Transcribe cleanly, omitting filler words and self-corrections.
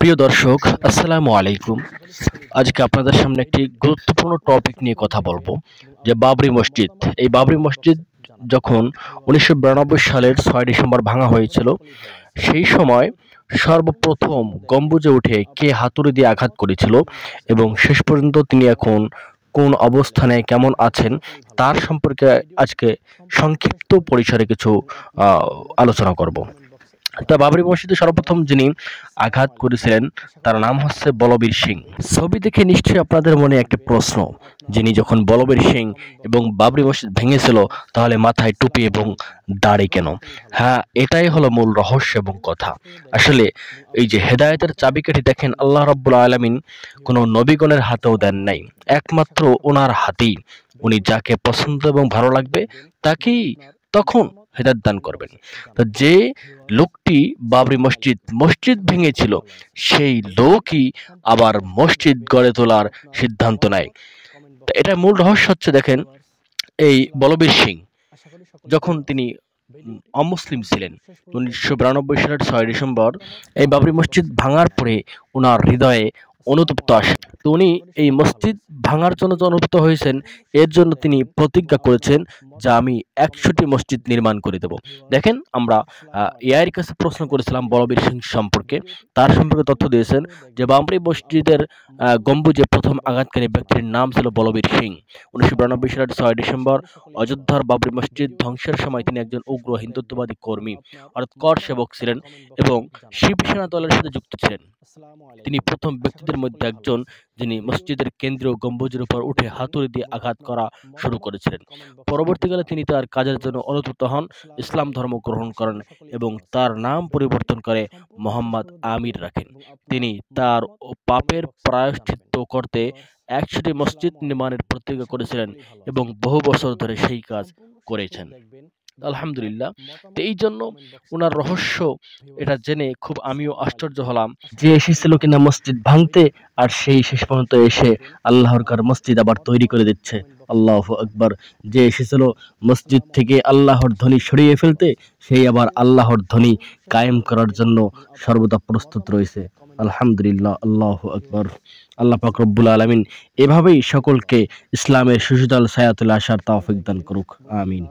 প্রিয় দর্শক, আসসালামু আলাইকুম। আজকে আপনাদের সামনে একটি গুরুত্বপূর্ণ টপিক নিয়ে কথা বলবো, যে বাবরি মসজিদ। এই বাবরি মসজিদ যখন 1992 সালের 6 ডিসেম্বর ভাঙা হয়েছিল, সেই সময় সর্বপ্রথম গম্বুজে উঠে কে হাতুড়ি দিয়ে আঘাত করেছিল এবং শেষ পর্যন্ত তিনি এখন কোন অবস্থানে কেমন আছেন তার সম্পর্কে আজকে সংক্ষিপ্ত পরিসরে কিছু আলোচনা করব। তা বাবরি মসজিদে সর্বপ্রথম যিনি আঘাত করেছিলেন তার নাম হচ্ছে বলবীর সিং। ছবি দেখে নিশ্চয়ই আপনাদের মনে একটি প্রশ্ন, যিনি যখন বলবীর সিং এবং বাবরি মসজিদ ভেঙেছিল তাহলে মাথায় টুপি এবং দাড়ি কেন? হ্যাঁ, এটাই হলো মূল রহস্য এবং কথা। আসলে এই যে হেদায়েতের চাবিকাঠি দেখেন, আল্লাহ রাব্বুল আলামিন কোনো নবীগণের হাতেও দেন নাই, একমাত্র ওনার হাতেই। উনি যাকে পছন্দ এবং ভালো লাগবে তাকেই তখন হেদায়েত দান করবেন। তো যে লোকটি বাবরি মসজিদ ভেঙেছিল, সেই লোকই আবার মসজিদ গড়ে তোলার সিদ্ধান্ত নেয়। তো এটা মূল রহস্য হচ্ছে, দেখেন, এই বলবীর সিং যখন তিনি অমুসলিম ছিলেন, 1992 সালের 6 ডিসেম্বর এই বাবরি মসজিদ ভাঙার পরে ওনার হৃদয়ে অনুতপ্ত আসে। তো উনি এই মসজিদ ভাঙার জন্য যে অনুতপ্ত হয়েছেন, এর জন্য তিনি প্রতিজ্ঞা করেছেন যে আমি 100টি মসজিদ নির্মাণ করে দেব। দেখেন, আমরা এআইয়ের কাছে প্রশ্ন করেছিলাম বলবীর সিং সম্পর্কে, তার সম্পর্কে তথ্য দিয়েছেন যে বাবরি মসজিদের গম্বুজে প্রথম আঘাতকারী ব্যক্তির নাম ছিল বলবীর সিং। 1992 সালের 6 ডিসেম্বর অযোধ্যার বাবরি মসজিদ ধ্বংসের সময় তিনি একজন উগ্র হিন্দুত্ববাদী কর্মী অর্থাৎ কর সেবক ছিলেন এবং শিবসেনা দলের সাথে যুক্ত ছিলেন। তিনি প্রথম ব্যক্তিদের মধ্যে একজন যিনি মসজিদের কেন্দ্রীয় গম্বুজের উপর উঠে হাতুড়ি দিয়ে আঘাত করা শুরু করেছিলেন। পরবর্তীকালে তিনি তার কাজের জন্য অনুতপ্ত হন, ইসলাম ধর্ম গ্রহণ করেন এবং তার নাম পরিবর্তন করে মোহাম্মদ আমির রাখেন। তিনি তার পাপের প্রায়শ্চিত্ত করতে 100টি মসজিদ নির্মাণের প্রতিজ্ঞা করেছিলেন এবং বহু বছর ধরে সেই কাজ করেছেন। আলহামদুলিল্লাহ। তো এই জন্য ওনার রহস্য এটা জেনে খুব আমিও আশ্চর্য হলাম, যে এসেছিল কিনা মসজিদ ভাঙতে, আর সেই শেষ পর্যন্ত এসে আল্লাহর ঘর মসজিদ আবার তৈরি করে দিচ্ছে। আল্লাহু আকবার। যে এসেছিল মসজিদ থেকে আল্লাহর ধ্বনি সরিয়ে ফেলতে, সেই আবার আল্লাহর ধ্বনি কায়েম করার জন্য সর্বদা প্রস্তুত রয়েছে। আলহামদুলিল্লাহ, আল্লাহু আকবার। আল্লাহ পাক রব্বুল আলামিন এভাবেই সকলকে ইসলামের সুশীতল ছায়াতলে আসার তৌফিক দান করুক। আমিন।